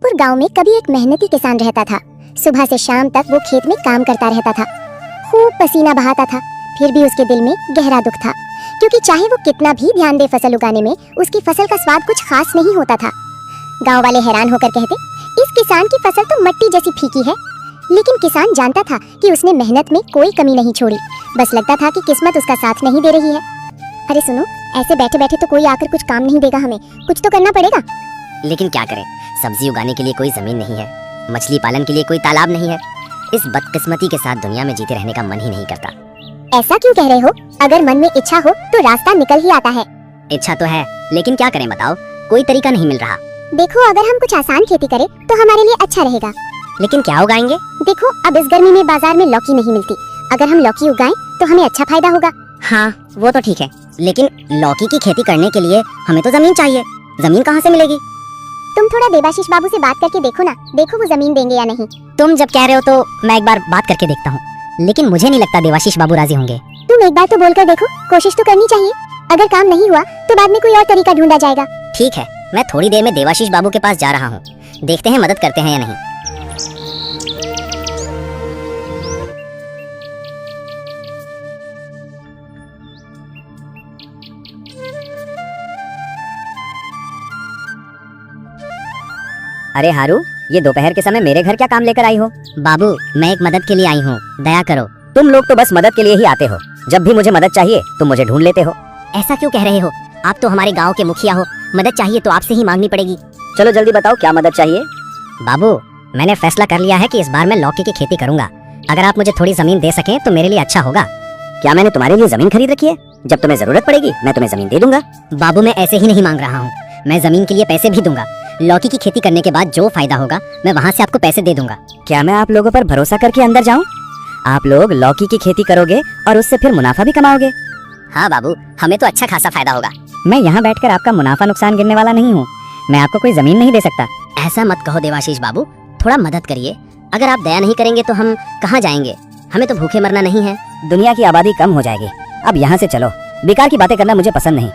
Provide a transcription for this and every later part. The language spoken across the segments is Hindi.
गोरखपुर गांव में कभी एक मेहनती किसान रहता था। सुबह से शाम तक वो खेत में काम करता रहता था। खूब पसीना बहाता था, फिर भी उसके दिल में गहरा दुख था, क्योंकि चाहे वो कितना भी ध्यान दे फसल उगाने में, उसकी फसल का स्वाद कुछ खास नहीं होता था। गांव वाले हैरान होकर कहते, इस किसान की फसल तो मिट्टी जैसी फीकी है। लेकिन किसान जानता था कि उसने मेहनत में कोई कमी नहीं छोड़ी, बस लगता था कि किस्मत उसका साथ नहीं दे रही है। अरे सुनो, ऐसे बैठे बैठे तो कोई आकर कुछ काम नहीं देगा, हमें कुछ तो करना पड़ेगा। लेकिन क्या करें, सब्जी उगाने के लिए कोई जमीन नहीं है, मछली पालन के लिए कोई तालाब नहीं है। इस बदकिस्मती के साथ दुनिया में जीते रहने का मन ही नहीं करता। ऐसा क्यों कह रहे हो? अगर मन में इच्छा हो तो रास्ता निकल ही आता है। इच्छा तो है, लेकिन क्या करें बताओ, कोई तरीका नहीं मिल रहा। देखो, अगर हम कुछ आसान खेती करें तो हमारे लिए अच्छा रहेगा। लेकिन क्या उगाएंगे? देखो, अब इस गर्मी में बाजार में लौकी नहीं मिलती। अगर हम लौकी उगाएं तो हमें अच्छा फायदा होगा। हाँ, वो तो ठीक है, लेकिन लौकी की खेती करने के लिए हमें तो जमीन चाहिए। जमीन कहाँ से मिलेगी? तुम थोड़ा देवाशीष बाबू से बात करके देखो ना, देखो वो जमीन देंगे या नहीं। तुम जब कह रहे हो तो मैं एक बार बात करके देखता हूँ, लेकिन मुझे नहीं लगता देवाशीष बाबू राजी होंगे। तुम एक बार तो बोलकर देखो, कोशिश तो करनी चाहिए। अगर काम नहीं हुआ तो बाद में कोई और तरीका ढूंढा जाएगा। ठीक है, मैं थोड़ी देर में देवाशीष बाबू के पास जा रहा हूँ, देखते हैं मदद करते हैं या नहीं। अरे हारू, ये दोपहर के समय मेरे घर क्या काम लेकर आई हो? बाबू, मैं एक मदद के लिए आई हूँ, दया करो। तुम लोग तो बस मदद के लिए ही आते हो, जब भी मुझे मदद चाहिए तुम मुझे ढूंढ लेते हो। ऐसा क्यों कह रहे हो? आप तो हमारे गांव के मुखिया हो, मदद चाहिए तो आपसे ही मांगनी पड़ेगी। चलो जल्दी बताओ, क्या मदद चाहिए? बाबू, मैंने फैसला कर लिया है कि इस बार मैं लौकी की खेती करूंगा। अगर आप मुझे थोड़ी जमीन दे सकें तो मेरे लिए अच्छा होगा। क्या मैंने तुम्हारे लिए जमीन खरीद रखी है? जब तुम्हें जरूरत पड़ेगी मैं तुम्हें जमीन दे दूंगा। बाबू, मैं ऐसे ही नहीं मांग रहा हूँ, मैं जमीन के लिए पैसे भी दूंगा। लौकी की खेती करने के बाद जो फायदा होगा मैं वहाँ से आपको पैसे दे दूंगा। क्या मैं आप लोगों पर भरोसा करके अंदर जाऊँ? आप लोग लौकी की खेती करोगे और उससे फिर मुनाफा भी कमाओगे। हाँ बाबू, हमें तो अच्छा खासा फायदा होगा। मैं यहाँ बैठकर आपका मुनाफा नुकसान गिनने वाला नहीं हूँ, मैं आपको कोई जमीन नहीं दे सकता। ऐसा मत कहो देवाशीष बाबू, थोड़ा मदद करिए। अगर आप दया नहीं करेंगे तो हम कहाँ जाएंगे? हमें तो भूखे मरना नहीं है। दुनिया की आबादी कम हो जाएगी, अब यहाँ से चलो, बेकार की बातें करना मुझे पसंद नहीं।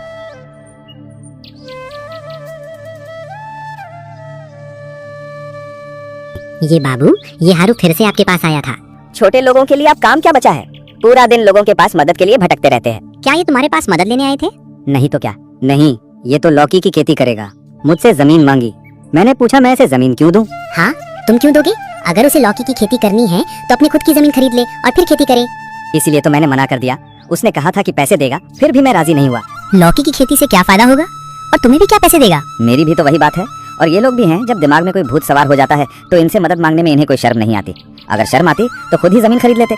ये बाबू, ये हारू फिर से आपके पास आया था। छोटे लोगों के लिए आप काम क्या बचा है? पूरा दिन लोगों के पास मदद के लिए भटकते रहते हैं। क्या ये तुम्हारे पास मदद लेने आए थे? नहीं तो क्या। नहीं, ये तो लौकी की खेती करेगा, मुझसे जमीन मांगी। मैंने पूछा मैं इसे जमीन क्यों दूं? हाँ, तुम क्यों दोगे? अगर उसे लौकी की खेती करनी है तो अपनी खुद की जमीन खरीद ले और फिर खेती करे। इसीलिए तो मैंने मना कर दिया। उसने कहा था कि पैसे देगा, फिर भी मैं राजी नहीं हुआ। लौकी की खेती से क्या फायदा होगा और तुम्हें भी क्या पैसे देगा? मेरी भी तो वही बात है। और ये लोग भी हैं, जब दिमाग में कोई भूत सवार हो जाता है तो इनसे मदद मांगने में इन्हें कोई शर्म नहीं आती। अगर शर्म आती तो खुद ही जमीन खरीद लेते।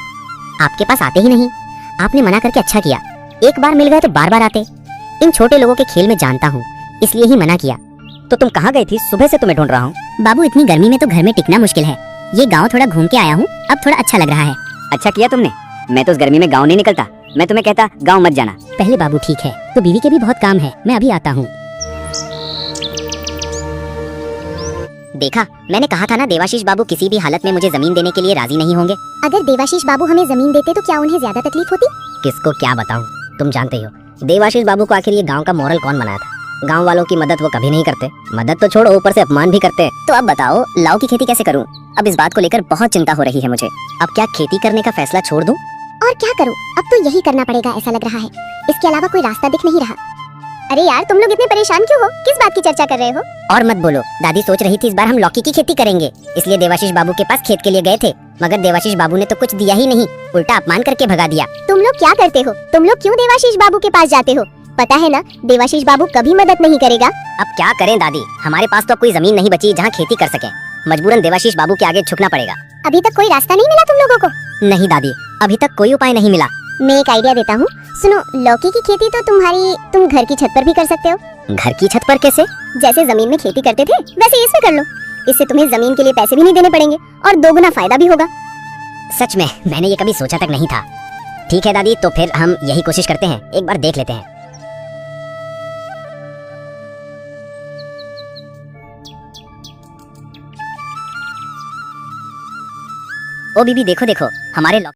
आपके पास आते ही नहीं, आपने मना करके अच्छा किया। एक बार मिल गए तो बार बार आते। इन छोटे लोगों के खेल में जानता हूँ, इसलिए ही मना किया। तो तुम कहाँ गई थी? सुबह से तुम्हें ढूंढ रहा हूँ। बाबू, इतनी गर्मी में तो घर में टिकना मुश्किल है। ये गाँव थोड़ा घूम के आया हूँ, अब थोड़ा अच्छा लग रहा है। अच्छा किया तुमने, मैं तो उस गर्मी में गाँव नहीं निकलता। मैं तुम्हें कहता गाँव मत जाना। पहले बाबू ठीक है, तो बीवी के भी बहुत काम है, मैं अभी आता हूँ। देखा, मैंने कहा था ना देवाशीष बाबू किसी भी हालत में मुझे जमीन देने के लिए राजी नहीं होंगे। अगर देवाशीष बाबू हमें जमीन देते तो क्या उन्हें ज्यादा तकलीफ होती? किसको क्या बताऊं, तुम जानते ही हो। देवाशीष बाबू को आखिर ये गांव का मॉरल कौन बनाया था? गांव वालों की मदद वो कभी नहीं करते। मदद तो छोड़ो, ऊपर से अपमान भी करते। तो अब बताओ, लाव की खेती कैसे करूं? अब इस बात को लेकर बहुत चिंता हो रही है मुझे। अब क्या खेती करने का फैसला छोड़ दूं? और क्या करूं? अब तो यही करना पड़ेगा ऐसा लग रहा है। इसके अलावा कोई रास्ता दिख नहीं रहा। अरे यार, तुम लोग इतने परेशान क्यों हो? किस बात की चर्चा कर रहे हो? और मत बोलो, दादी सोच रही थी इस बार हम लौकी की खेती करेंगे, इसलिए देवाशीष बाबू के पास खेत के लिए गए थे। मगर देवाशीष बाबू ने तो कुछ दिया ही नहीं, उल्टा अपमान करके भगा दिया। तुम लोग क्या करते हो? तुम लोग क्यों देवाशीष बाबू के पास जाते हो? पता है ना, देवाशीष बाबू कभी मदद नहीं करेगा। अब क्या करें दादी, हमारे पास तो कोई जमीन नहीं बची जहाँ खेती कर सके। मजबूरन देवाशीष बाबू के आगे झुकना पड़ेगा। अभी तक कोई रास्ता नहीं मिला तुम लोगों को? नहीं दादी, अभी तक कोई उपाय नहीं मिला। मैं एक आइडिया देता हूँ, सुनो। लौकी की खेती तो तुम घर की छत पर भी कर सकते हो। घर की छत पर कैसे? जैसे जमीन में खेती करते थे वैसे इसमें कर लो। इससे तुम्हें जमीन के लिए पैसे भी नहीं देने पड़ेंगे और दोगुना फायदा भी होगा। सच में, मैंने ये कभी सोचा तक नहीं था। ठीक है दादी, तो फिर हम यही कोशिश करते हैं, एक बार देख लेते हैं। ओ बीबी, देखो देखो, हमारे